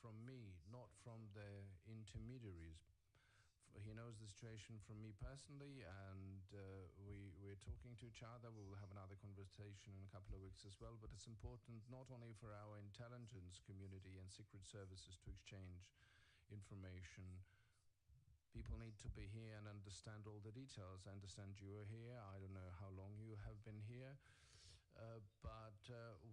from me, not from the intermediaries. He knows the situation from me personally, and we're talking to each other. We will have another conversation in a couple of weeks as well, but it's important not only for our intelligence community and secret services to exchange information. People need to be here and understand all the details. I understand you are here. I don't know how long you have been here, but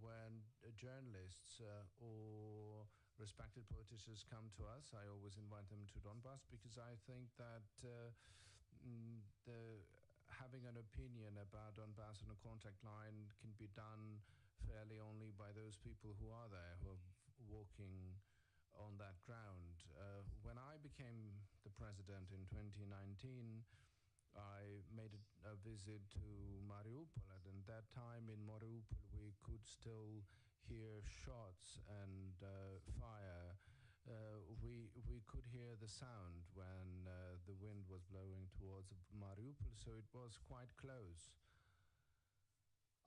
when journalists or respected politicians come to us, I always invite them to Donbass, because I think that having an opinion about Donbass on a contact line can be done fairly only by those people who are there, who are walking on that ground. When I became the president in 2019, I made a visit to Mariupol, and at that time in Mariupol we could still hear shots and fire. We could hear the sound when the wind was blowing towards Mariupol, so it was quite close.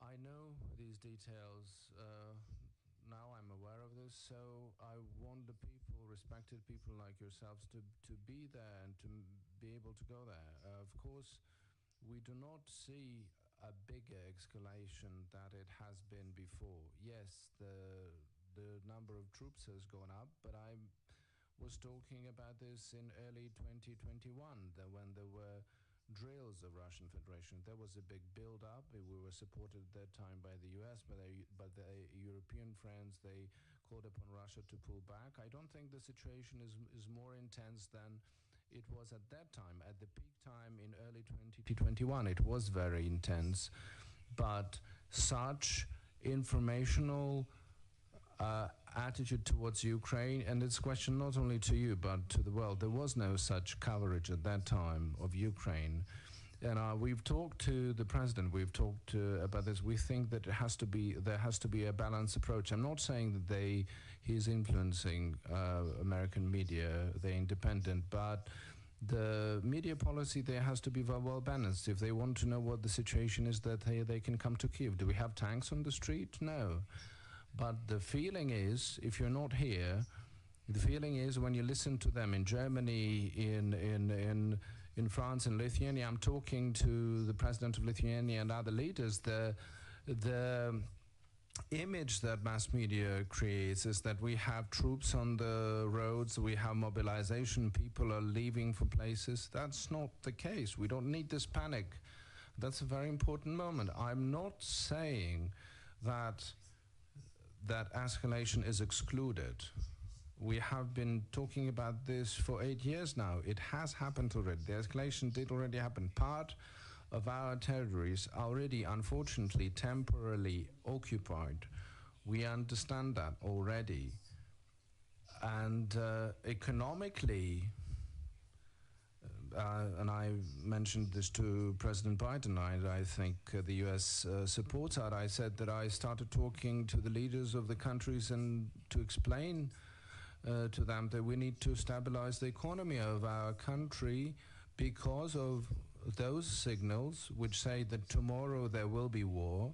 I know these details. Now I'm aware of this, so I want the people, respected people like yourselves, to be there and to be able to go there. Of course, we do not see a bigger escalation that it has been before. Yes, the number of troops has gone up, but I was talking about this in early 2021, when there were drills of Russian Federation. There was a big build-up. We were supported at that time by the US, but the European friends, they called upon Russia to pull back. I don't think the situation is more intense than it was at that time. At the peak time in early 2021, it was very intense, but such informational attitude towards Ukraine, and it's a question not only to you but to the world. There was no such coverage at that time of Ukraine, and we've talked to the president. We've talked about this. We think that there has to be a balanced approach. I'm not saying that he's influencing American media. They're independent, but the media policy there has to be well balanced. If they want to know what the situation is, that they can come to Kyiv. Do we have tanks on the street? No. But the feeling is, if you're not here, the feeling is when you listen to them in Germany, in France, in Lithuania. I'm talking to the president of Lithuania and other leaders. The image that mass media creates is that we have troops on the roads, we have mobilization, people are leaving for places. That's not the case. We don't need this panic. That's a very important moment. I'm not saying that escalation is excluded. We have been talking about this for 8 years now. It has happened already. The escalation did already happen. Part of our territories are already, unfortunately, temporarily occupied. We understand that already. And economically, and I mentioned this to President Biden, I think the US supports that. I said that I started talking to the leaders of the countries and to explain to them that we need to stabilize the economy of our country because of those signals which say that tomorrow there will be war,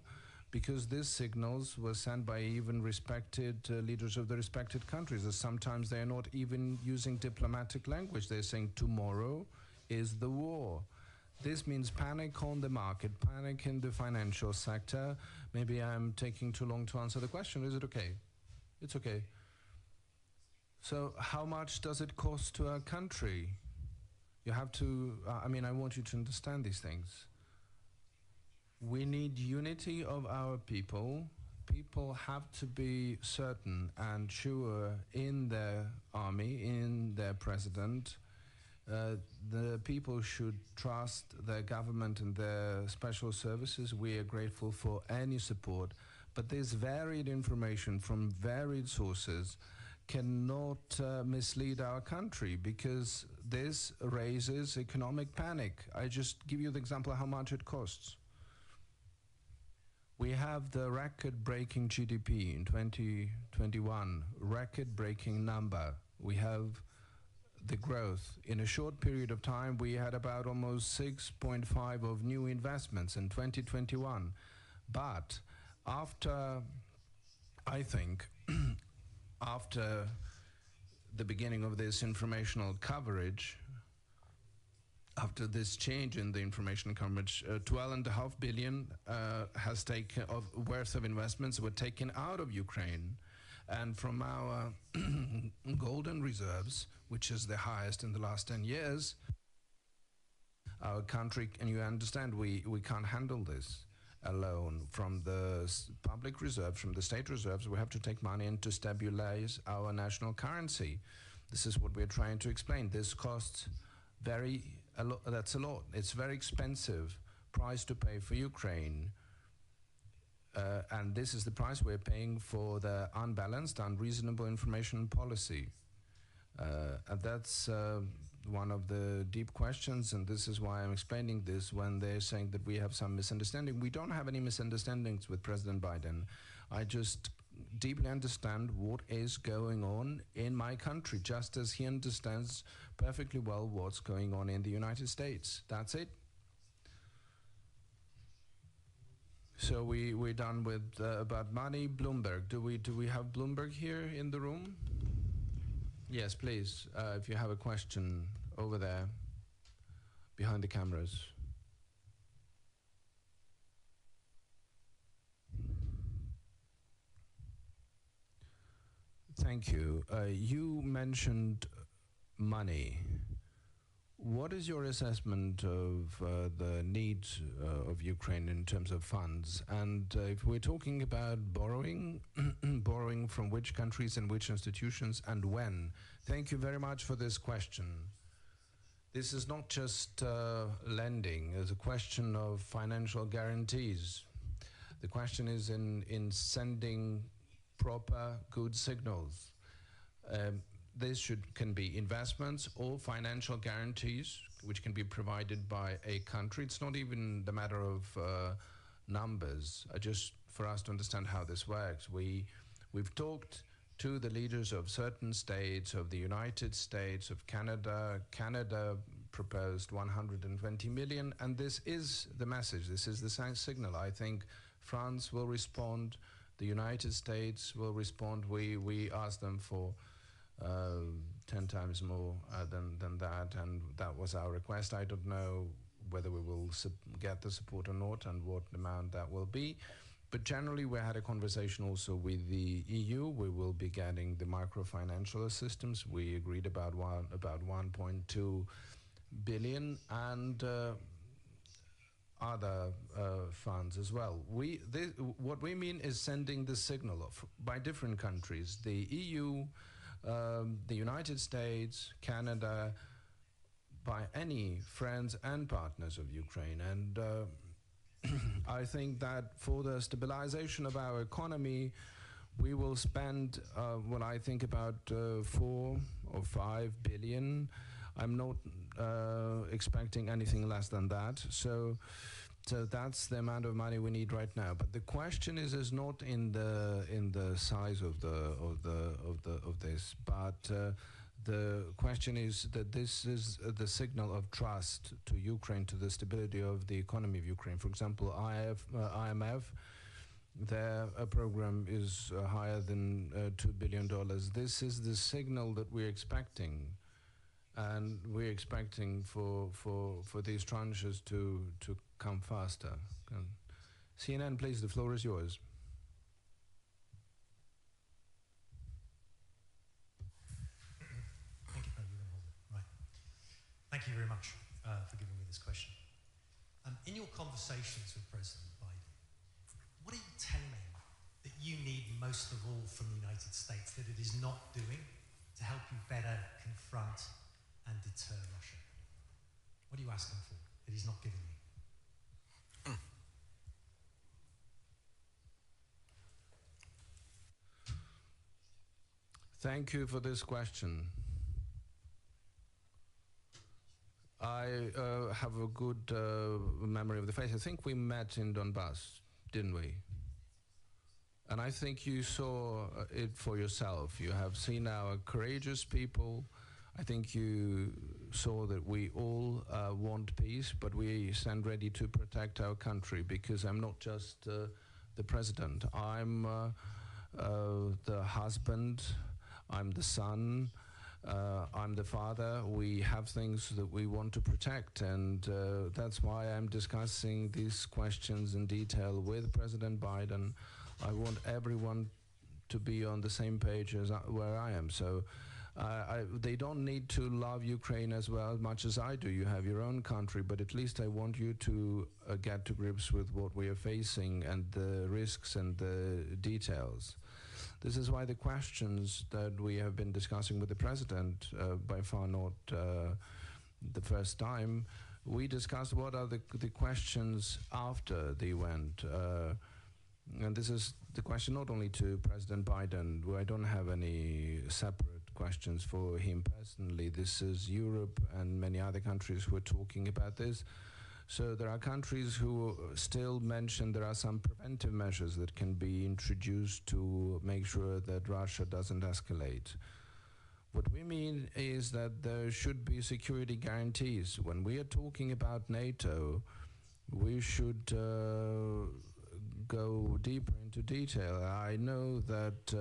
because these signals were sent by even respected leaders of the respected countries. And sometimes they are not even using diplomatic language. They're saying tomorrow is the war. This means panic on the market, panic in the financial sector. Maybe I'm taking too long to answer the question. Is it okay? It's okay. So how much does it cost to our country? You have to, I want you to understand these things. We need unity of our people. People have to be certain and sure in their army, in their president. The people should trust their government and their special services. We are grateful for any support. But this varied information from varied sources cannot mislead our country, because this raises economic panic. I just give you the example of how much it costs. We have the record-breaking GDP in 2021, record-breaking number. We have the growth. In a short period of time, we had about almost 6.5 of new investments in 2021. But after, I think, after the beginning of this informational coverage, after this change in the information coverage, 12.5 billion has taken worth of investments were taken out of Ukraine, and from our golden reserves, which is the highest in the last 10 years, our country, and you understand, we can't handle this alone. From the public reserves, from the state reserves, we have to take money in to stabilize our national currency. This is what we're trying to explain. This costs that's a lot. It's very expensive price to pay for Ukraine. And this is the price we're paying for the unbalanced, unreasonable information policy. And that's one of the deep questions, and this is why I'm explaining this when they're saying that we have some misunderstanding. We don't have any misunderstandings with President Biden. I just deeply understand what is going on in my country, just as he understands perfectly well what's going on in the United States. That's it. So we're done with about money. Bloomberg. Do we have Bloomberg here in the room? Yes, please. If you have a question over there, behind the cameras. Thank you. You mentioned money. What is your assessment of the needs of Ukraine in terms of funds? And if we're talking about borrowing, borrowing from which countries and which institutions and when? Thank you very much for this question. This is not just lending. It's a question of financial guarantees. The question is in sending proper, good signals. This can be investments or financial guarantees, which can be provided by a country. It's not even the matter of numbers, just for us to understand how this works. We've talked to the leaders of certain states, of the United States, of Canada. Canada proposed 120 million, and this is the message. This is the signal. I think France will respond. The United States will respond. We asked them for 10 times more than that, and that was our request. I don't know whether we will get the support or not and what amount that will be. But generally, we had a conversation also with the EU. We will be getting the microfinancial assistance. We agreed about 1.2 billion and other funds as well. What we mean is sending the signal by different countries, the EU, the United States, Canada, by any friends and partners of Ukraine. And I think that for the stabilization of our economy, we will spend, when I think about 4 or 5 billion, I'm not expecting anything less than that. So that's the amount of money we need right now. But the question is not in the size of this, but the question is that this is the signal of trust to Ukraine, to the stability of the economy of Ukraine. For example, IMF, their program is higher than $2 billion. This is the signal that we're expecting. And we're expecting for these tranches to come faster. CNN, please, the floor is yours. Thank you. Right. Thank you very much for giving me this question. In your conversations with President Biden, what are you telling him that you need most of all from the United States that it is not doing to help you better confront and deter Russia? What are you asking for that he's not giving you? Thank you for this question. I have a good memory of the face. I think we met in Donbass, didn't we? And I think you saw it for yourself. You have seen our courageous people. I think you saw that we all want peace, but we stand ready to protect our country, because I'm not just the president. I'm the husband, I'm the son, I'm the father. We have things that we want to protect, and that's why I'm discussing these questions in detail with President Biden. I want everyone to be on the same page as where I am. So they don't need to love Ukraine as much as I do. You have your own country, but at least I want you to get to grips with what we are facing and the risks and the details. This is why the questions that we have been discussing with the president, by far not the first time, we discussed what are the questions after the event. And this is the question not only to President Biden, where I don't have any separate questions for him personally. This is Europe and many other countries who are talking about this. So there are countries who still mention there are some preventive measures that can be introduced to make sure that Russia doesn't escalate. What we mean is that there should be security guarantees. When we are talking about NATO, we should go deeper into detail. I know that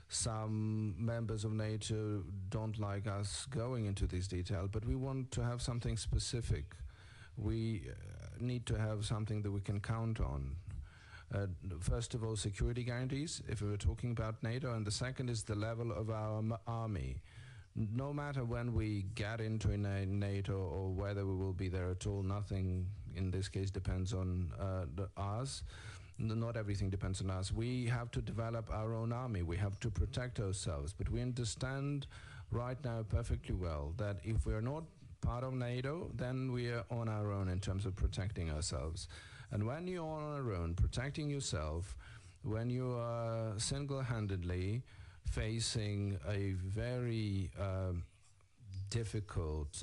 some members of NATO don't like us going into this detail, but we want to have something specific. We need to have something that we can count on. First of all, security guarantees, if we were talking about NATO, and the second is the level of our army. No matter when we get into NATO or whether we will be there at all, nothing in this case depends on us. Not everything depends on us. We have to develop our own army. We have to protect ourselves. But we understand right now perfectly well that if we're not part of NATO, then we are on our own in terms of protecting ourselves. And when you're on your own, protecting yourself, when you are single-handedly facing a very difficult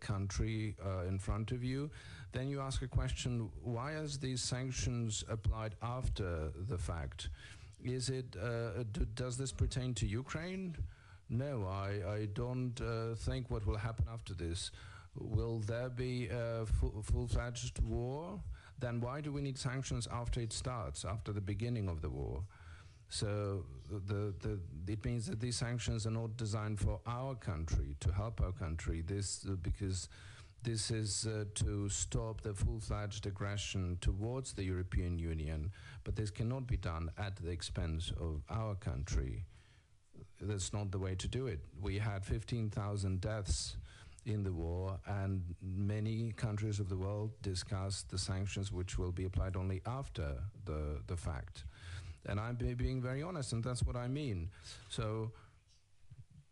country in front of you, then you ask a question, why is these sanctions applied after the fact? Is it, does this pertain to Ukraine? No, I don't think what will happen after this. Will there be a full-fledged war? Then why do we need sanctions after it starts, after the beginning of the war? So it means that these sanctions are not designed for our country, to help our country. Because this is to stop the full-fledged aggression towards the European Union, but this cannot be done at the expense of our country. That's not the way to do it. We had 15,000 deaths in the war, and many countries of the world discussed the sanctions which will be applied only after the fact. And I'm being very honest, and that's what I mean. So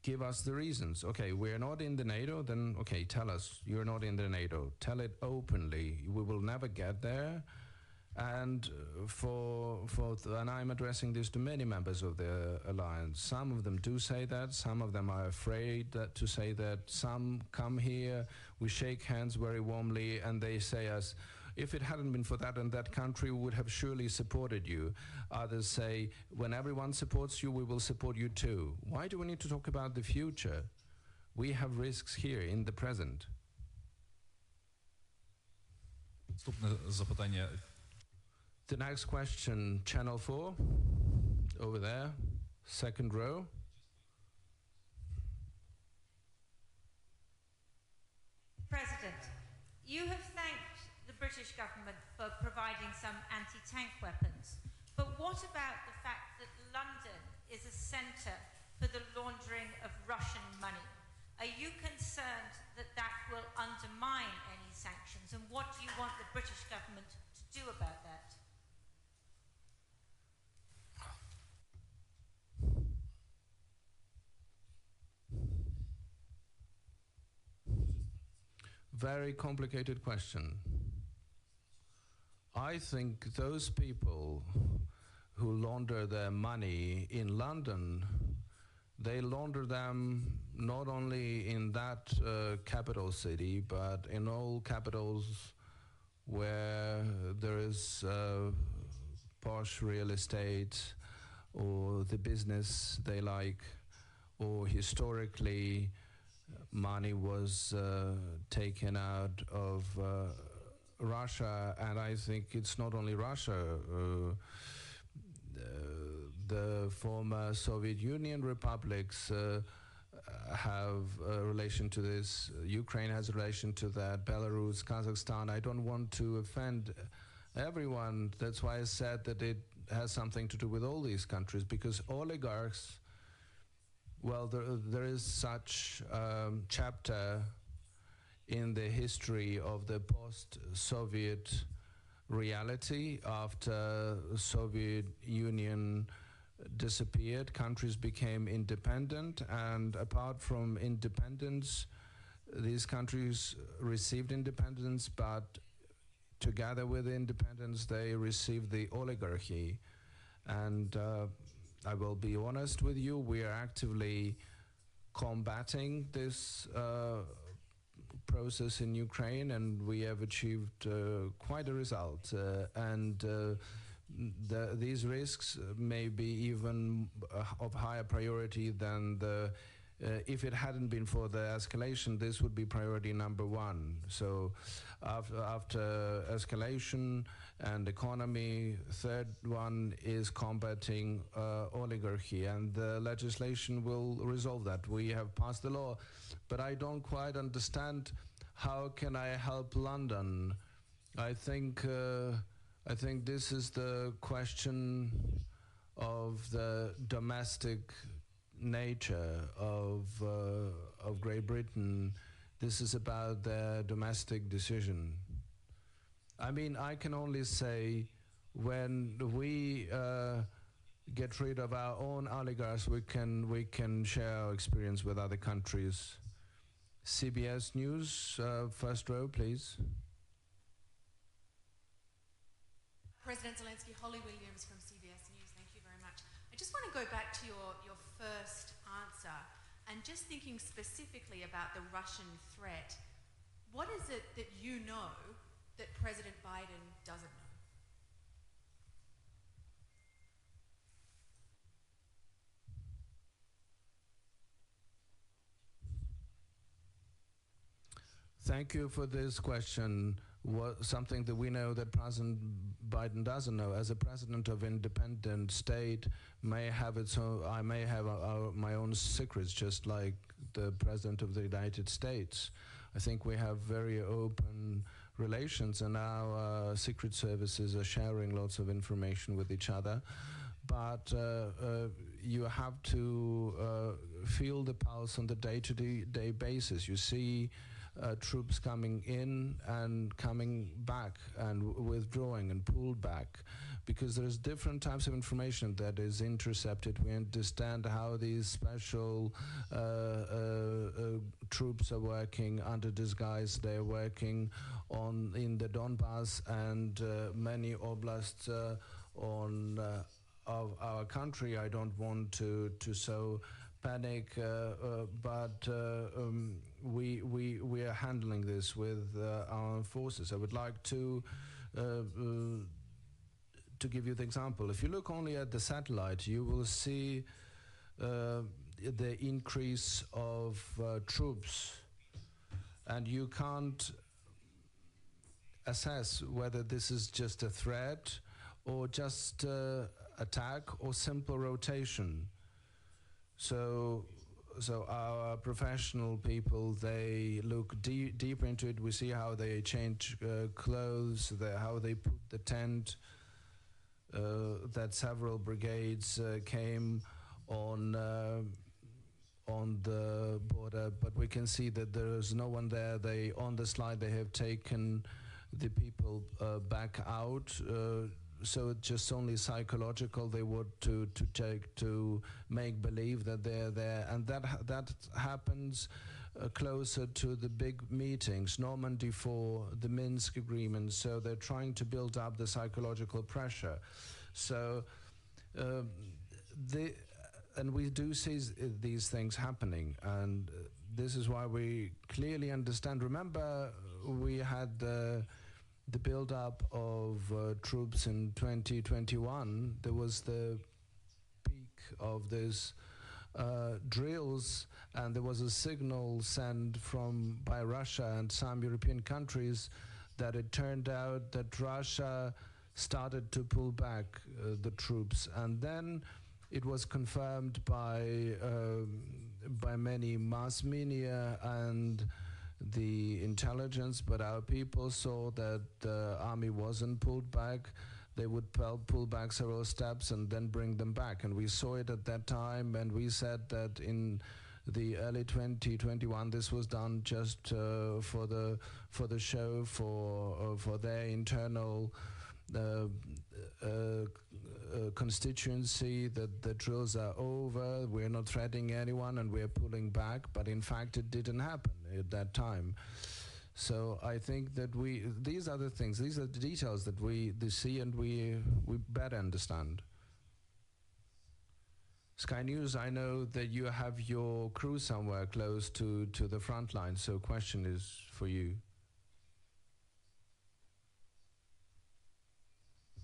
give us the reasons. Okay, we're not in the NATO, then okay, tell us you're not in the NATO. Tell it openly. We will never get there. And and I'm addressing this to many members of the alliance. Some of them do say that. Some of them are afraid to say that. Some come here, we shake hands very warmly, and they say us, if it hadn't been for that and that country, we would have surely supported you. Others say, when everyone supports you, we will support you too. Why do we need to talk about the future? We have risks here in the present. The next question, Channel 4, over there, second row. President, you have thanked the British government for providing some anti-tank weapons, but what about the fact that London is a centre for the laundering of Russian money? Are you concerned that that will undermine any sanctions, and what do you want the British government to do about that? Very complicated question. I think those people who launder their money in London, they launder them not only in that capital city, but in all capitals where there is posh real estate or the business they like, or historically money was taken out of Russia. And I think it's not only Russia. The former Soviet Union republics have a relation to this. Ukraine has a relation to that. Belarus, Kazakhstan. I don't want to offend everyone. That's why I said that it has something to do with all these countries, because oligarchs, well, there is such chapter in the history of the post-Soviet reality. After the Soviet Union disappeared, countries became independent, and apart from independence, these countries received independence, but together with independence they received the oligarchy. And I will be honest with you, we are actively combating this process in Ukraine, and we have achieved quite a result. These risks may be even of higher priority than if it hadn't been for the escalation, this would be priority number one. So after escalation and economy, third one is combating oligarchy, and the legislation will resolve that. We have passed the law, but I don't quite understand how can I help London. I think this is the question of the domestic nature of Great Britain. This is about their domestic decision. I mean, I can only say when we get rid of our own oligarchs, we can share our experience with other countries. CBS News, first row, please. President Zelensky, Holly Williams from CBS News, thank you very much. I just want to go back to your first answer, and just thinking specifically about the Russian threat. What is it that you know that President Biden doesn't know? Thank you for this question. Something that we know that President Biden doesn't know. As a president of an independent state, may have its own, I may have my own secrets, just like the President of the United States. I think we have very open relations, and our secret services are sharing lots of information with each other. But you have to feel the pulse on the day-to-day basis. You see troops coming in and coming back and withdrawing and pulled back, because there's different types of information that is intercepted. We understand how these special troops are working under disguise. They're working in the Donbass and many oblasts of our country. I don't want to sow panic, but we are handling this with our forces. I would like to give you the example. If you look only at the satellite, you will see the increase of troops, and you can't assess whether this is just a threat or just attack or simple rotation. So our professional people, they look deeper into it. We see how they change clothes, how they put the tent, that several brigades came on the border, but we can see that there is no one there. On the slide, they have taken the people back out. So it's just only psychological. They want to make believe that they're there, and that happens closer to the big meetings, Normandy 4, the Minsk agreement. So they're trying to build up the psychological pressure. So and we do see these things happening, and this is why we clearly understand. Remember, we had the build-up of troops in 2021. There was the peak of this drills, and there was a signal sent by Russia and some European countries that it turned out that Russia started to pull back the troops, and then it was confirmed by by many mass media and the intelligence, but our people saw that the army wasn't pulled back. They would pull back several steps and then bring them back. And we saw it at that time, and we said that in the early 2021 this was done just for the show, for their internal constituency, that the drills are over, we're not threatening anyone and we're pulling back. But in fact it didn't happen at that time. So I think that these are the things, these are the details that we see and we better understand. Sky News, I know that you have your crew somewhere close to the front line, so question is for you.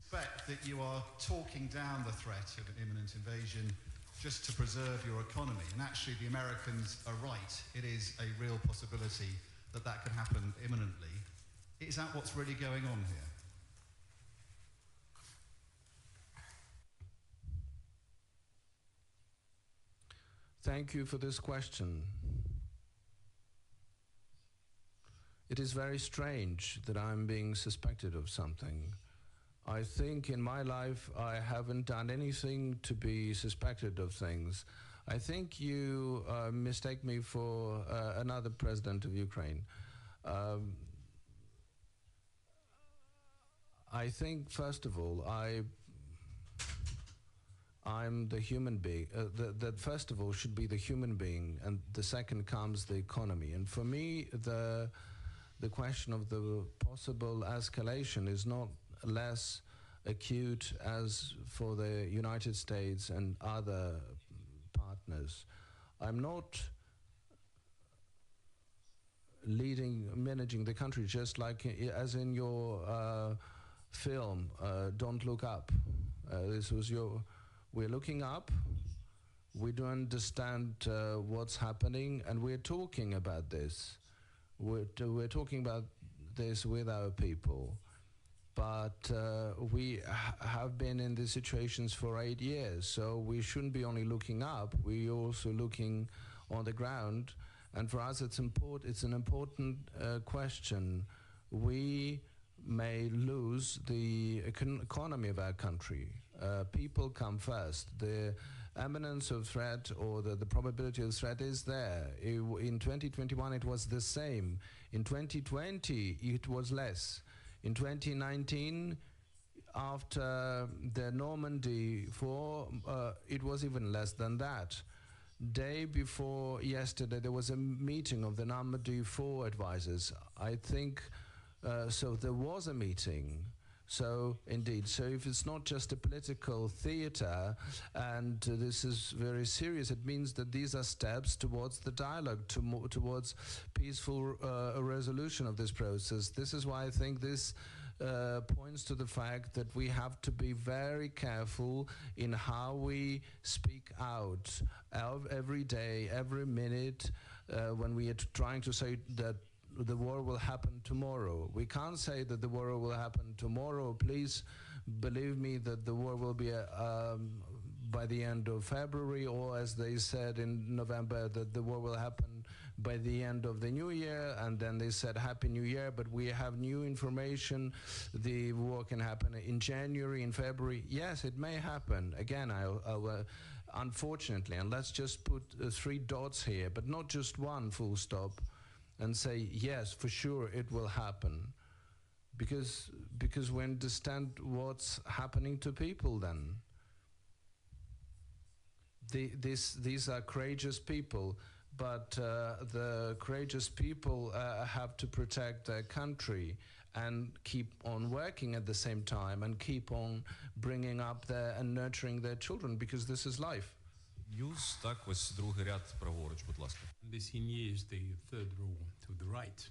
Suspect that you are talking down the threat of an imminent invasion just to preserve your economy, and actually the Americans are right. It is a real possibility that can happen imminently. Is that what's really going on here? Thank you for this question. It is very strange that I'm being suspected of something. I think in my life I haven't done anything to be suspected of things. I think you mistake me for another president of Ukraine. I think, first of all, I'm the human being. That first of all should be the human being, and the second comes the economy. And for me, the question of the possible escalation is not less acute as for the United States and other partners. I'm not managing the country just like as in your film, Don't Look Up. We're looking up, we don't understand what's happening, and we're talking about this. We're talking about this with our people. But we have been in these situations for 8 years, so we shouldn't be only looking up, we're also looking on the ground. And for us it's an important question. We may lose the economy of our country. People come first. The imminence of threat, or the probability of threat, is there. In 2021 it was the same. In 2020 it was less. In 2019, after the Normandy war, it was even less than that. Day before yesterday, there was a meeting of the Normandy 4 advisors. I think, so there was a meeting. So indeed, so if it's not just a political theater, and this is very serious, it means that these are steps towards the dialogue, towards peaceful resolution of this process. This is why I think this points to the fact that we have to be very careful in how we speak out every day, every minute, when we are trying to say that the war will happen tomorrow. We can't say that the war will happen tomorrow. Please believe me that the war will be by the end of February, or as they said in November, that the war will happen by the end of the new year, and then they said Happy New Year, but we have new information. The war can happen in January, in February. Yes, it may happen. Again, unfortunately, and let's just put 3 dots here, but not just one full stop, and say, yes, for sure it will happen. Because we understand what's happening to people then. These are courageous people, but the courageous people have to protect their country and keep on working at the same time, and keep on bringing up and nurturing their children, because this is life. News, так, ось другий ряд праворуч, будь ласка. NBC News, the third row to the right.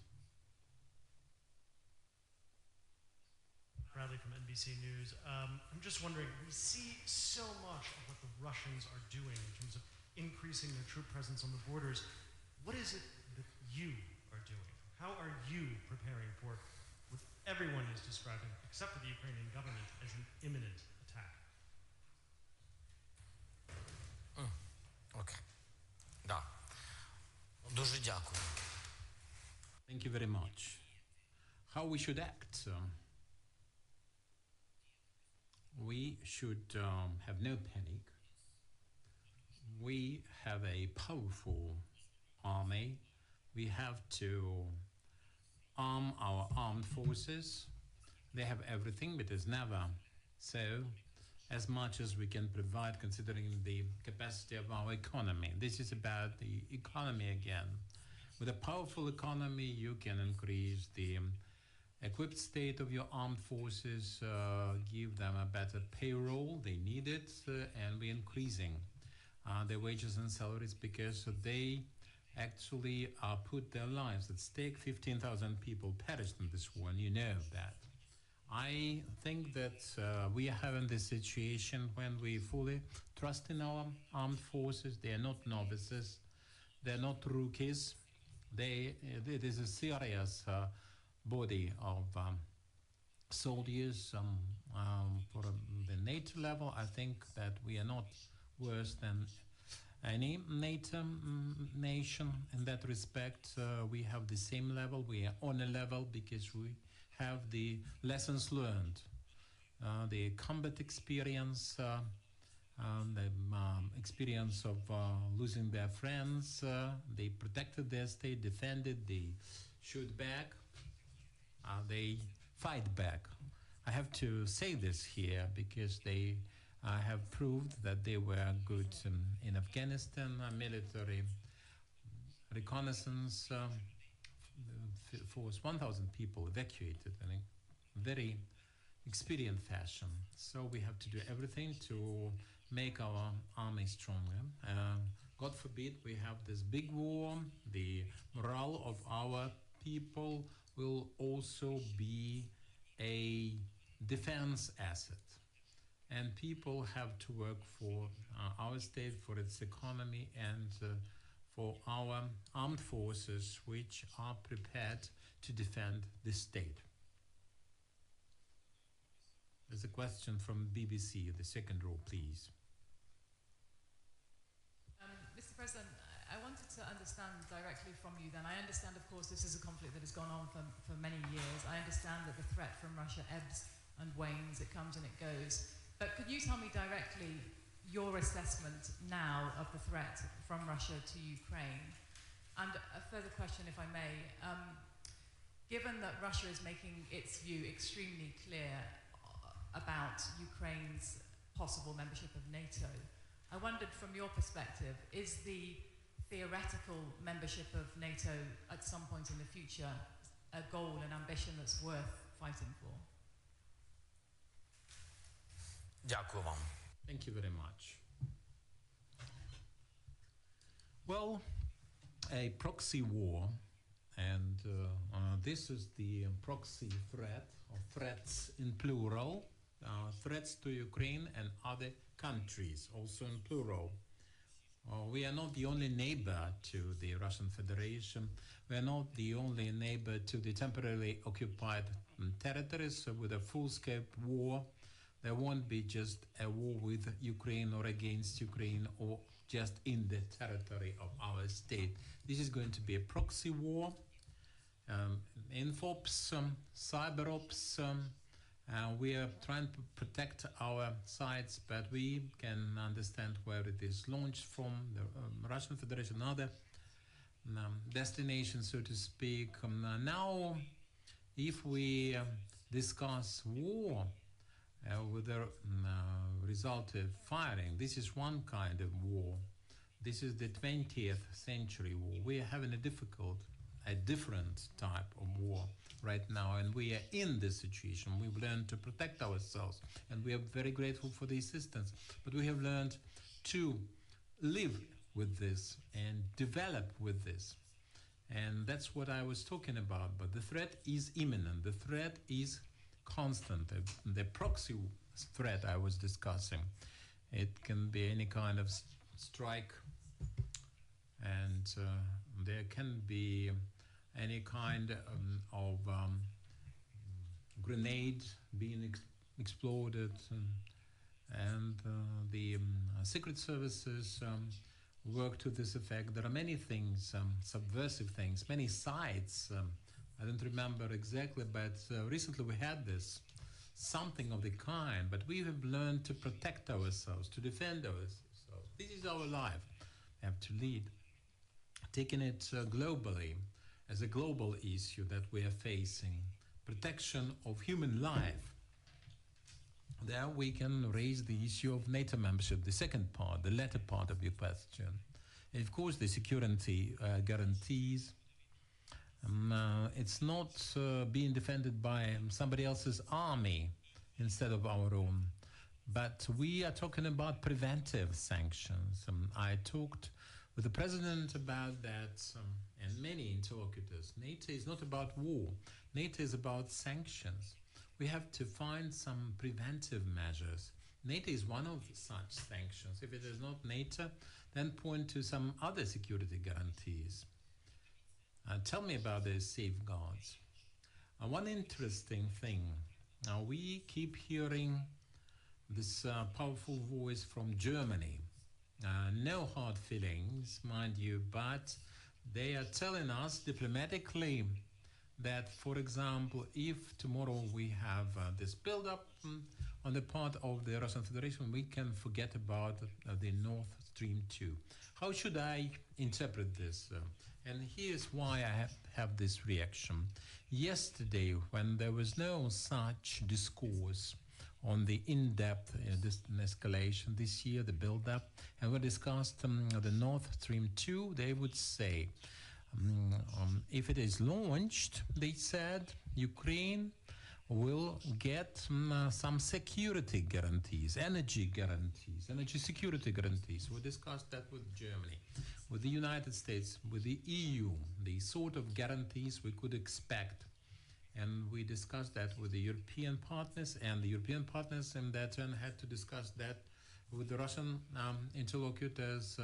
Bradley from NBC News. I'm just wondering, we see so much of what the Russians are doing in terms of increasing their troop presence on the borders. What is it that you are doing? How are you preparing for what everyone is describing, except for the Ukrainian government, as an imminent attack? Окей. Да. Дякую. Thank you very much. How we should act? We should have no panic. We have a powerful army. We have to arm our armed forces. They have everything, but it's never so as much as we can provide considering the capacity of our economy. This is about the economy again. With a powerful economy, you can increase the equipped state of your armed forces, give them a better payroll, they need it, and we're increasing their wages and salaries because they actually put their lives at stake. 15,000 people perished in this war, and you know that. I think that we are having this situation when we fully trust in our armed forces. They are not novices, they're not rookies. It is a serious body of soldiers. For the NATO level, I think that we are not worse than any NATO nation in that respect. We have the same level, we are on a level because we have the lessons learned, the combat experience, the experience of losing their friends. They protected their state, defended, they shoot back, they fight back. I have to say this here because they have proved that they were good in Afghanistan, military reconnaissance force, 1,000 people evacuated in a very experienced fashion. So we have to do everything to make our army stronger. God forbid we have this big war, the morale of our people will also be a defense asset. And people have to work for our state, for its economy, and for our armed forces, which are prepared to defend the state. There's a question from BBC, the second row, please. Mr. President, I wanted to understand directly from you then. I understand, of course, this is a conflict that has gone on for many years. I understand that the threat from Russia ebbs and wanes, it comes and it goes. But could you tell me directly your assessment now of the threat from Russia to Ukraine? And a further question, if I may. Given that Russia is making its view extremely clear about Ukraine's possible membership of NATO, I wondered from your perspective, is the theoretical membership of NATO at some point in the future a goal, an ambition that's worth fighting for? Дякую вам. Thank you very much. Well, a proxy war, and this is the proxy threat, or threats in plural, threats to Ukraine and other countries, also in plural. We are not the only neighbor to the Russian Federation. We are not the only neighbor to the temporarily occupied territories. So with a full-scale war, there won't be just a war with Ukraine or against Ukraine or just in the territory of our state. This is going to be a proxy war, infops, cyber ops. We are trying to protect our sites, but we can understand where it is launched from, the Russian Federation, other destinations, so to speak. Now, if we discuss war with the result of firing, this is one kind of war. This is the 20th century war. We are having a different type of war right now, and we are in this situation. We've learned to protect ourselves, and we are very grateful for the assistance. But we have learned to live with this and develop with this. And that's what I was talking about. But the threat is imminent. The threat is constant. The proxy threat I was discussing, it can be any kind of strike, and there can be any kind of grenade being exploded, and the secret services work to this effect. There are many things, subversive things, many sides. I don't remember exactly, but recently we had this, something of the kind, but we have learned to protect ourselves, to defend ourselves. This is our life. We have to lead, taking it globally as a global issue that we are facing, protection of human life. There we can raise the issue of NATO membership, the second part, the latter part of your question. And of course, the security guarantees. It's not being defended by somebody else's army instead of our own, but we are talking about preventive sanctions. I talked with the president about that and many interlocutors. NATO is not about war. NATO is about sanctions. We have to find some preventive measures. NATO is one of such sanctions. If it is not NATO, then point to some other security guarantees. Tell me about those safeguards. One interesting thing, we keep hearing this powerful voice from Germany. No hard feelings, mind you, but they are telling us diplomatically that, for example, if tomorrow we have this build-up on the part of the Russian Federation, we can forget about the Nord Stream 2. How should I interpret this? And here's why I have this reaction. Yesterday, when there was no such discourse on the in-depth escalation this year, the build-up, and we discussed the Nord Stream 2, they would say, if it is launched, they said, Ukraine will get some security guarantees, energy security guarantees. We discussed that with Germany, with the United States, with the EU, the sort of guarantees we could expect. And we discussed that with the European partners, and the European partners in that turn had to discuss that with the Russian interlocutors,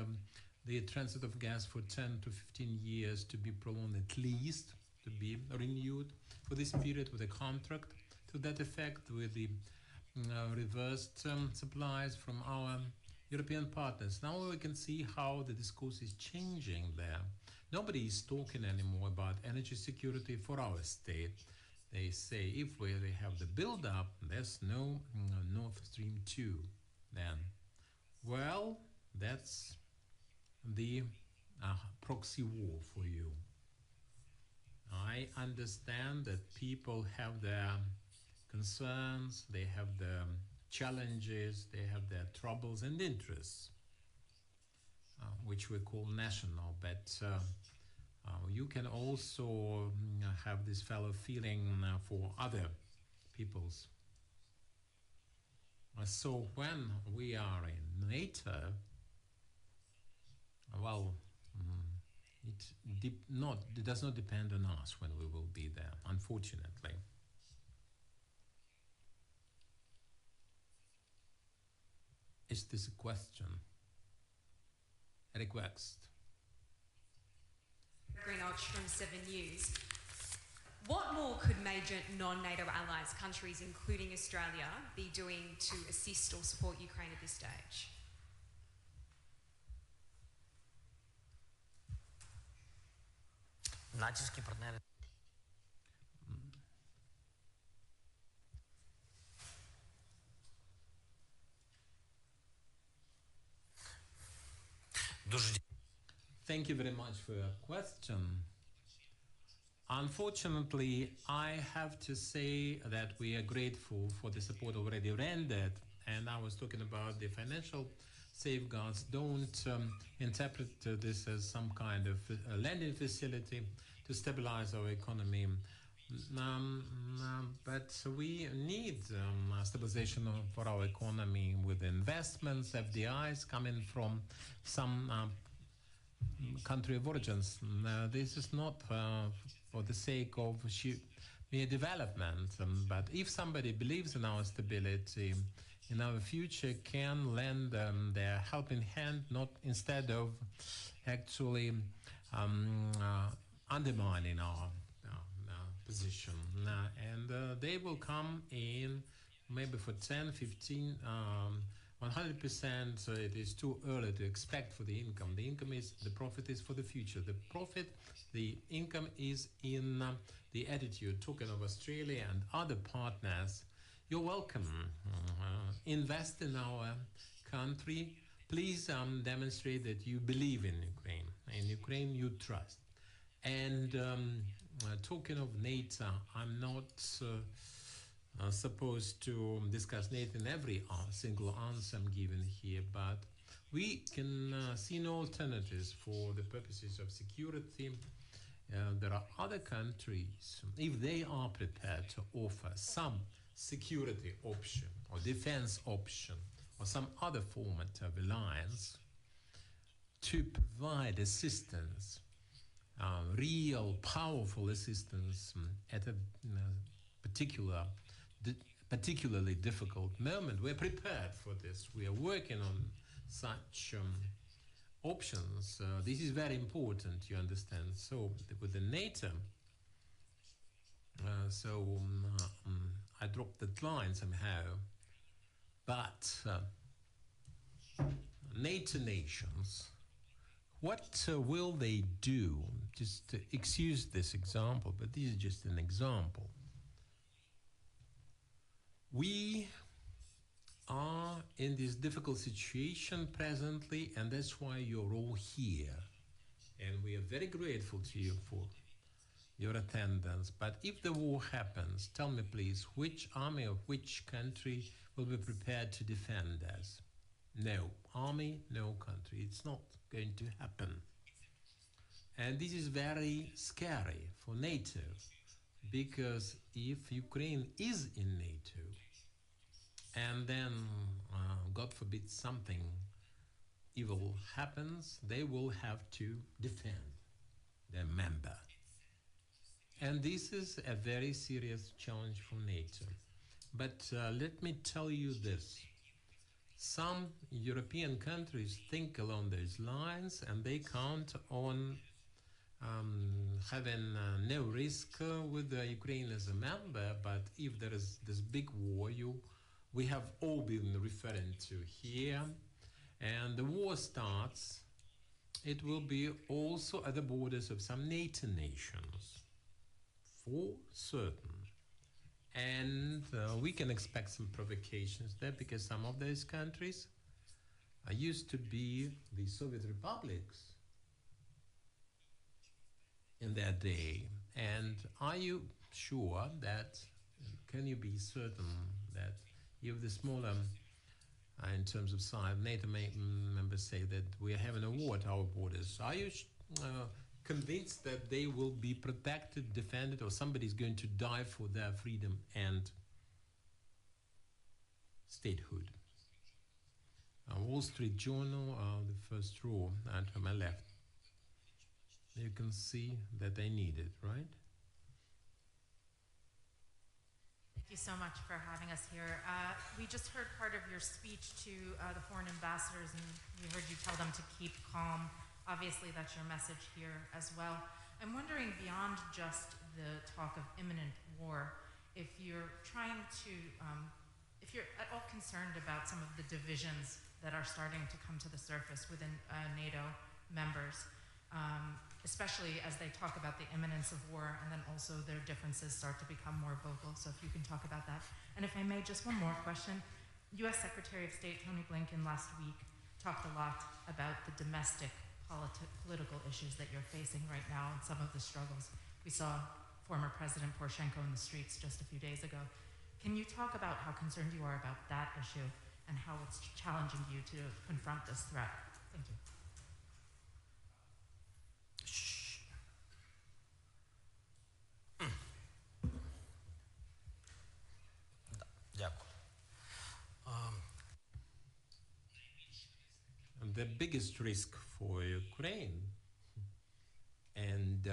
the transit of gas for 10 to 15 years to be prolonged at least, to be renewed for this period with a contract to that effect, with the reversed supplies from our European partners. Now we can see how the discourse is changing there. Nobody is talking anymore about energy security for our state. They say if we have the build-up, there's no Nord Stream 2 then. Well, that's the proxy war for you. I understand that people have their concerns, they have their challenges, they have their troubles and interests, which we call national, but you can also have this fellow feeling for other peoples. So when we are in NATO, well, it does not depend on us when we will be there, unfortunately. Is this a question? A request? Green Ultra from 7 News. What more could major non-NATO allies, countries including Australia, be doing to assist or support Ukraine at this stage? Натиски партнери. Thank you very much for your question. Unfortunately, I have to say that we are grateful for the support already rendered, and I was talking about the financial safeguards. Don't interpret this as some kind of lending facility to stabilize our economy. But we need stabilization for our economy with investments, FDIs coming from some country of origins. This is not for the sake of mere development, but if somebody believes in our stability, in our future, can lend their helping hand, not instead of actually undermining our position. And they will come in maybe for 10, 15 100%, it is too early to expect for the income. The profit is for the future. The income is in the attitude. Talking of Australia and other partners, you're welcome. Invest in our country. Please demonstrate that you believe in Ukraine. In Ukraine, you trust. And talking of NATO, I'm not supposed to discuss NATO in every single answer I'm given here, but we can see no alternatives for the purposes of security. There are other countries, if they are prepared to offer some security option or defense option or some other format of alliance to provide assistance, real powerful assistance at a particularly difficult moment. We're prepared for this. We are working on such options. This is very important, you understand. So with the NATO, I dropped that line somehow, but NATO nations, what will they do? Just to excuse this example, but this is just an example. We are in this difficult situation presently, and that's why you're all here. And we are very grateful to you for your attendance. But if the war happens, tell me please, which army of which country will be prepared to defend us? No army, no country. It's not going to happen. And this is very scary for NATO, because if Ukraine is in NATO, and then, God forbid, something evil happens, they will have to defend their member. And this is a very serious challenge for NATO. But let me tell you this. Some European countries think along those lines, and they count on having no risk with Ukraine as a member. But if there is this big war we have all been referring to here, and the war starts, it will be also at the borders of some NATO nations, for certain. And we can expect some provocations there, because some of those countries used to be the Soviet republics in their day. And are you sure that, can you be certain that if the smaller, in terms of size, NATO members say that we are having a war at our borders, are you convinced that they will be protected, defended, or somebody is going to die for their freedom and statehood? Wall Street Journal, the first row, and to my left. You can see that they need it, right? Thank you so much for having us here. We just heard part of your speech to the foreign ambassadors, and we heard you tell them to keep calm. Obviously, that's your message here as well. I'm wondering, beyond just the talk of imminent war, if you're trying to, if you're at all concerned about some of the divisions that are starting to come to the surface within NATO members, especially as they talk about the imminence of war, and then also their differences start to become more vocal. So if you can talk about that. And if I may, just one more question. U.S. Secretary of State Tony Blinken last week talked a lot about the domestic political issues that you're facing right now and some of the struggles. We saw former President Poroshenko in the streets just a few days ago. Can you talk about how concerned you are about that issue and how it's challenging you to confront this threat? Thank you. The biggest risk for Ukraine and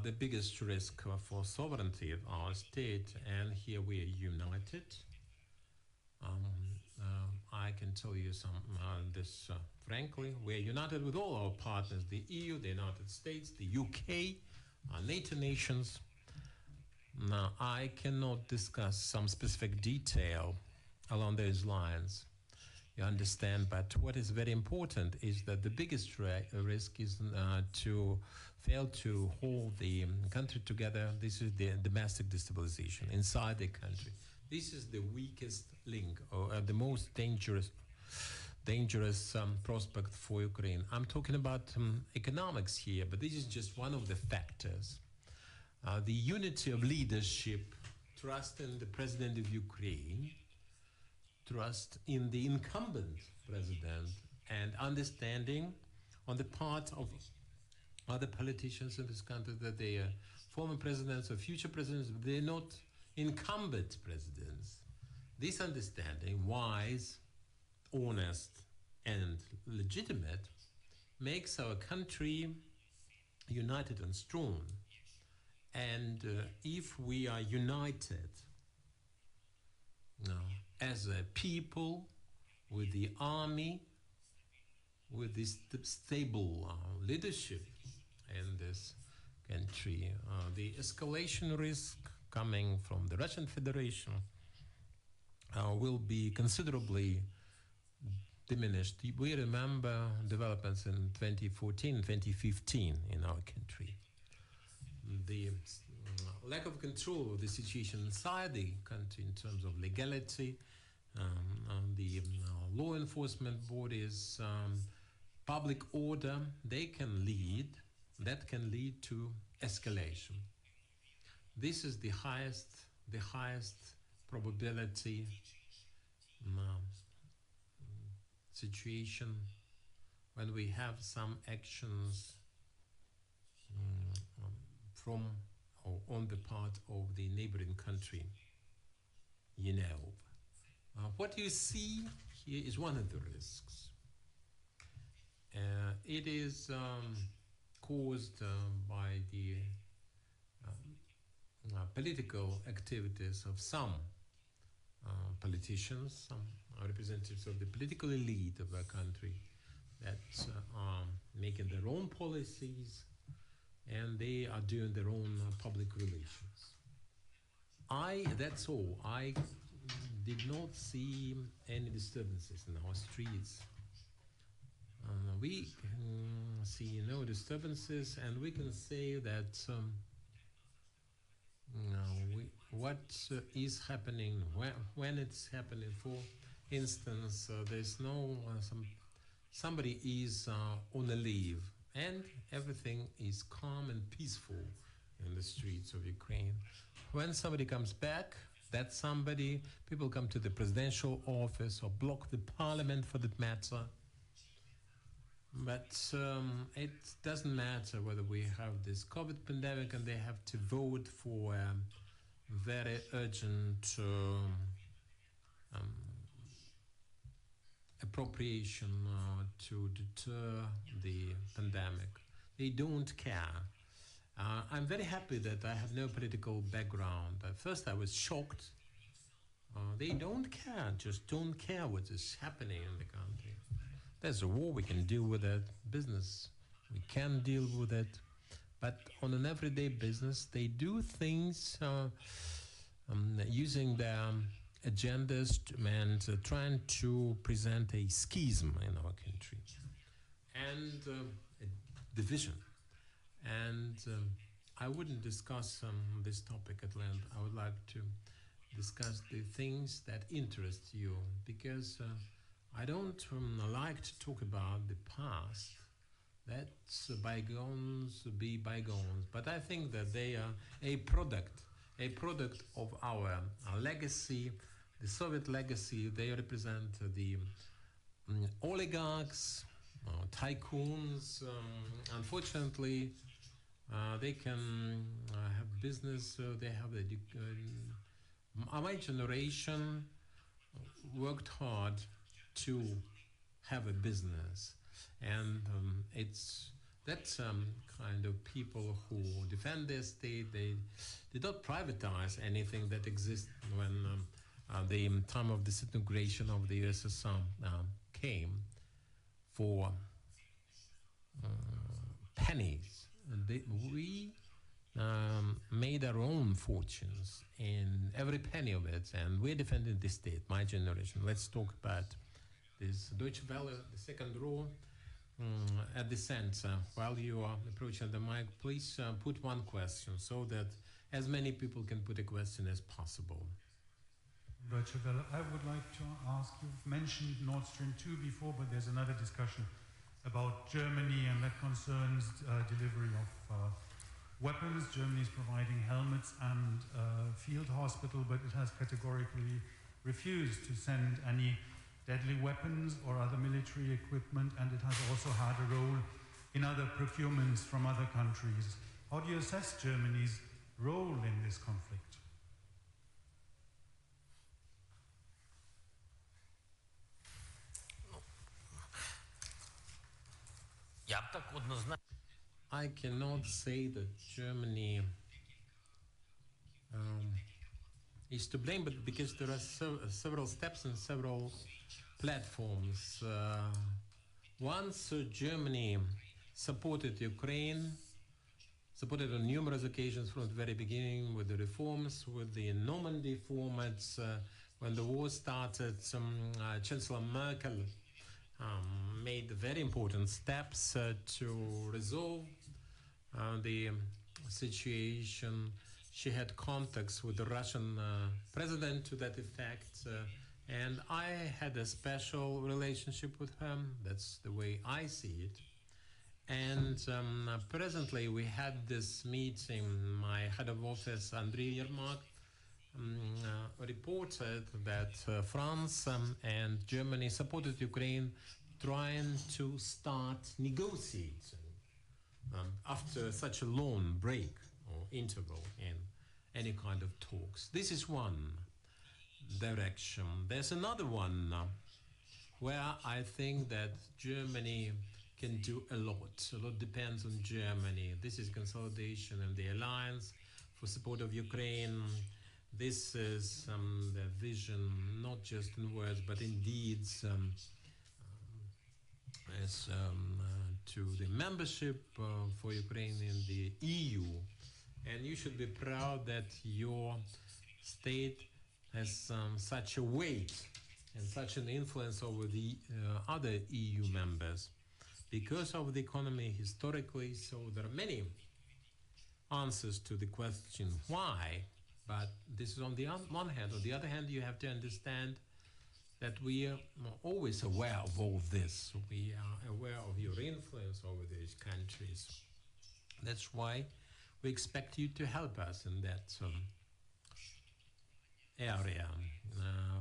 the biggest risk for sovereignty of our state, and here we are united. I can tell you this frankly. We are united with all our partners, the EU, the United States, the UK, NATO nations. Now, I cannot discuss some specific detail along those lines. You understand, but what is very important is that the biggest risk is to fail to hold the country together. This is the domestic destabilization inside the country. This is the weakest link, or the most dangerous prospect for Ukraine. I'm talking about economics here, but this is just one of the factors. The unity of leadership, trust in the president of Ukraine, trust in the incumbent president, and understanding on the part of other politicians in this country that they are former presidents or future presidents, but they're not incumbent presidents. This understanding, wise, honest, and legitimate, makes our country united and strong. And if we are united as a people, with the army, with this stable leadership in this country, the escalation risk coming from the Russian Federation will be considerably diminished. We remember developments in 2014, 2015 in our country. The lack of control of the situation inside the country in terms of legality, the law enforcement bodies, public order, that can lead to escalation. This is the highest probability situation when we have some actions from or on the part of the neighboring country. What you see here is one of the risks. It is caused by the political activities of some politicians, some representatives of the political elite of our country that are making their own policies, and they are doing their own public relations. That's all. I did not see any disturbances in our streets. We see no disturbances, and we can say that what is happening, when it's happening, for instance, there's no, somebody is on a leave, and everything is calm and peaceful in the streets of Ukraine. When somebody comes back, that somebody, people come to the presidential office or block the parliament for that matter. But it doesn't matter whether we have this COVID pandemic and they have to vote for very urgent appropriation to deter the pandemic. They don't care. I'm very happy that I have no political background. At first I was shocked. They don't care, just don't care what is happening in the country. There's a war, we can deal with it. Business, we can deal with it. But on an everyday business, they do things using their agendas and trying to present a schism in our country and a division. And I wouldn't discuss this topic at length. I would like to discuss the things that interest you, because I don't like to talk about the past. Let bygones be bygones. But I think that they are a product of our legacy, the Soviet legacy. They represent the oligarchs, tycoons. Unfortunately, they can have business. They have my generation worked hard to have a business, and that's kind of people who defend their state. They did not privatize anything that exists when the time of disintegration of the USSR came for pennies. We made our own fortunes in every penny of it, and we're defending the state, my generation. Let's talk about this Deutsche Welle, the second row, at the center. While you are approaching the mic, please put one question so that as many people can put a question as possible. Deutsche Welle, I would like to ask, you've mentioned Nord Stream 2 before, but there's another discussion about Germany, and that concerns delivery of weapons. Germany is providing helmets and field hospital, but it has categorically refused to send any deadly weapons or other military equipment, and it has also had a role in other procurements from other countries. How do you assess Germany's role in this conflict? I cannot say that Germany is to blame, but because there are several steps and several platforms. Once Germany supported Ukraine, supported on numerous occasions from the very beginning with the reforms, with the Normandy formats. When the war started, Chancellor Merkel made very important steps to resolve the situation. She had contacts with the Russian president to that effect, and I had a special relationship with him. That's the way I see it. And presently we had this meeting. My head of office, Andriy Yermak, reported that France and Germany supported Ukraine trying to start negotiating after such a long break or interval in any kind of talks. This is one direction. There's another one where I think that Germany can do a lot. A lot depends on Germany. This is consolidation and the alliance for support of Ukraine. This is the vision, not just in words, but in deeds, as to the membership for Ukraine in the EU. And you should be proud that your state has such a weight and such an influence over the other EU members because of the economy historically. So there are many answers to the question why, but this is on the one hand. On the other hand, you have to understand that we are always aware of all of this. We are aware of your influence over these countries. That's why we expect you to help us in that area.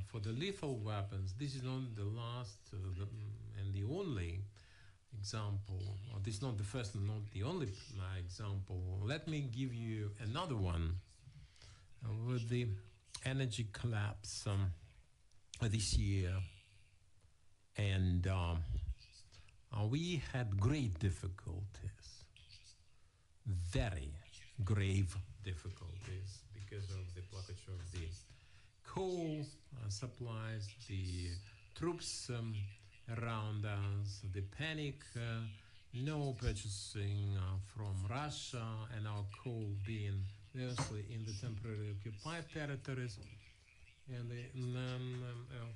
For the lethal weapons, this is not the last and the only example, or this is not the first and not the only example. Let me give you another one. With the energy collapse this year, and we had great difficulties, very grave difficulties, because of the blockage of the coal supplies, the troops around us, the panic, no purchasing from Russia, and our coal being mostly in the temporarily occupied territories. And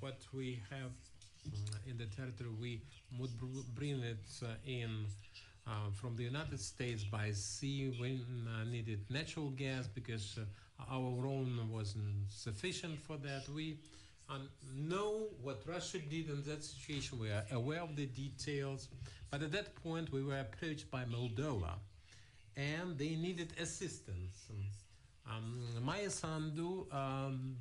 what we have in the territory, we would bring it in from the United States by sea. We needed natural gas because our own wasn't sufficient for that. We know what Russia did in that situation. We are aware of the details. But at that point, we were approached by Moldova, and they needed assistance. Maya Sandu,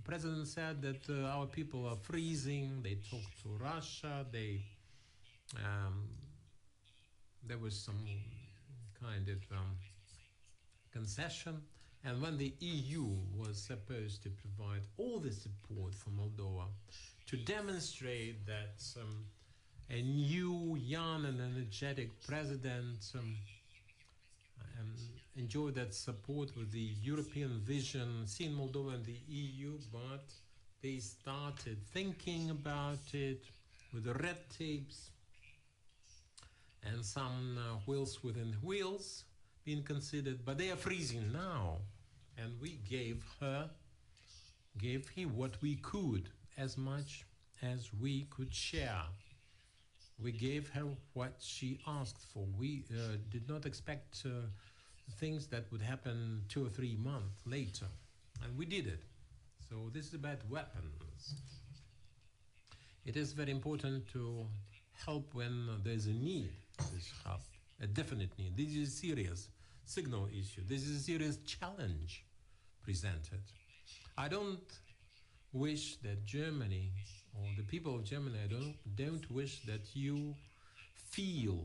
president, said that our people are freezing. They talked to Russia. There was some kind of concession. And when the EU was supposed to provide all the support for Moldova to demonstrate that a new, young and energetic president enjoy that support with the European vision, seeing Moldova and the EU, but they started thinking about it with the red tapes and some wheels within wheels, being considered, but they are freezing now. And we gave him what we could, as much as we could share. We gave her what she asked for. We did not expect things that would happen 2 or 3 months later, and we did it. So this is about weapons. It is very important to help when there's a need for this help, a definite need. This is a serious signal issue. This is a serious challenge presented. I don't wish that Germany, or the people of Germany, I don't wish that you feel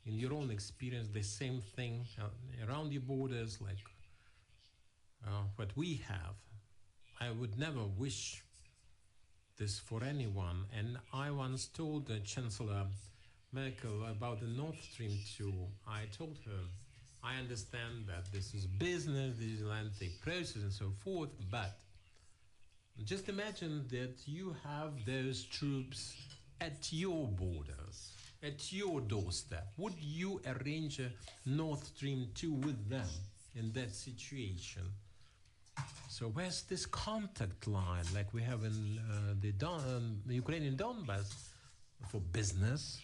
in your own experience the same thing around your borders like what we have. I would never wish this for anyone. And I once told Chancellor Merkel about the Nord Stream 2. I told her, I understand that this is business, this is a lengthy process and so forth, but just imagine that you have those troops at your borders, at your doorstep. Would you arrange a Nord Stream 2 with them in that situation? So where's this contact line like we have in the Ukrainian Donbass for business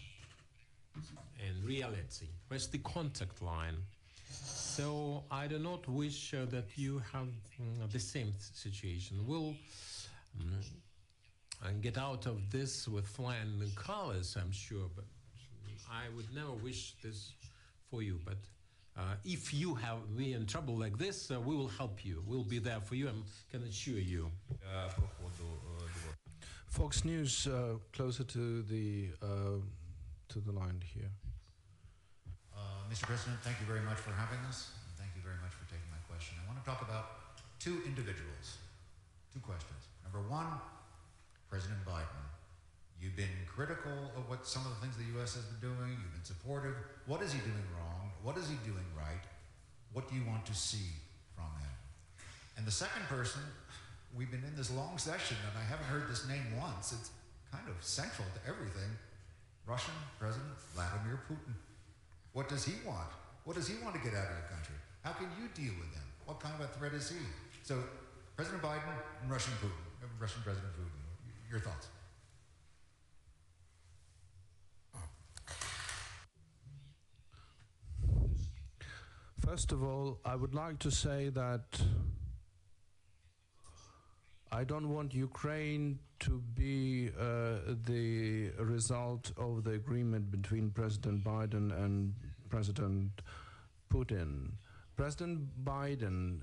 and reality? Where's the contact line? So I do not wish that you have the same situation. We'll get out of this with flying colors, I'm sure, but I would never wish this for you. But if you have me in trouble like this, we will help you. We'll be there for you, I can assure you. Fox News, closer to the line here. Mr. President, thank you very much for having us. And thank you very much for taking my question. I want to talk about 2 individuals. 2 questions. Number 1, President Biden. You've been critical of what some of the things the U.S. has been doing. You've been supportive. What is he doing wrong? What is he doing right? What do you want to see from him? And the second person, we've been in this long session and I haven't heard this name once. It's kind of central to everything. Russian President Vladimir Putin. What does he want? What does he want to get out of your country? How can you deal with him? What kind of a threat is he? So, President Biden and Russian President Putin. Your thoughts? First of all, I would like to say that I don't want Ukraine to be the result of the agreement between President Biden and President Putin. President Biden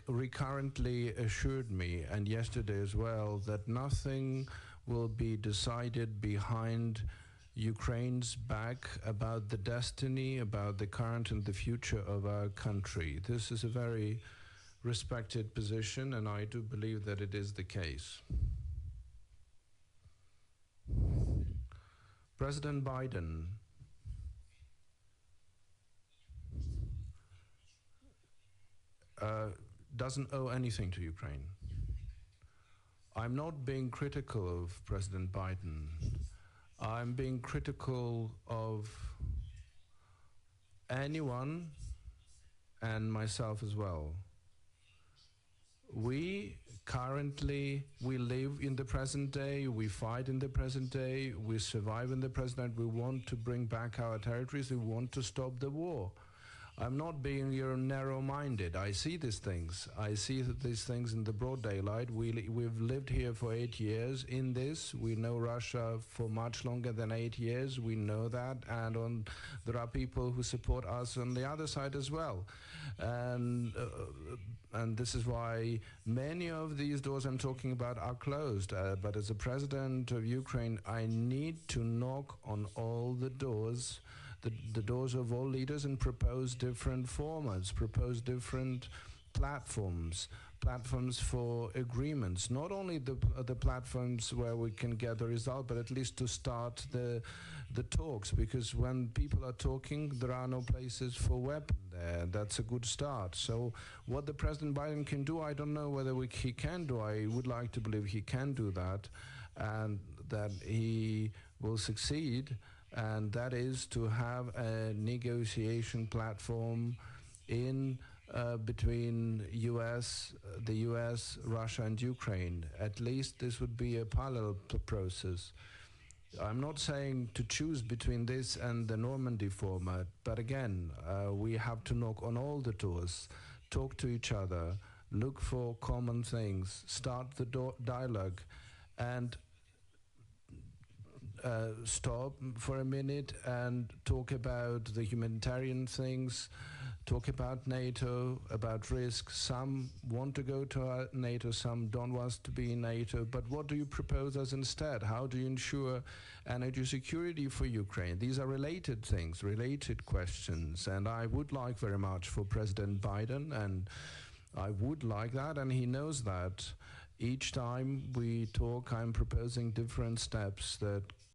recurrently assured me, and yesterday as well, that nothing will be decided behind Ukraine's back about the destiny, about the current and the future of our country. This is a very respected position, and I do believe that it is the case. President Biden doesn't owe anything to Ukraine. I'm not being critical of President Biden. I'm being critical of anyone and myself as well. We live in the present day, we fight in the present day, we survive in the present day, we want to bring back our territories, we want to stop the war. I'm not being narrow-minded. I see these things. I see these things in the broad daylight. We've lived here for 8 years in this. We know Russia for much longer than 8 years. We know that. And there are people who support us on the other side as well. And this is why many of these doors I'm talking about are closed. But as a president of Ukraine, I need to knock on all the doors, the doors of all leaders, and propose different formats, propose different platforms for agreements. Not only the platforms where we can get the result, but at least to start the talks. Because when people are talking, there are no places for weapons there. That's a good start. So what the President Biden can do, I don't know whether he can do. I would like to believe he can do that, and that he will succeed. and that is to have a negotiation platform between the US, Russia and Ukraine. At least this would be a parallel process. I'm not saying to choose between this and the Normandy format, but again, we have to knock on all the doors, talk to each other, look for common things, start the dialogue, and stop for a minute and talk about the humanitarian things, talk about NATO, about risks. Some want to go to NATO, some don't want to be in NATO, but what do you propose as instead? How do you ensure energy security for Ukraine? These are related things, related questions, and I would like very much for President Biden, and I would like that, and he knows that. Each time we talk, I'm proposing different steps that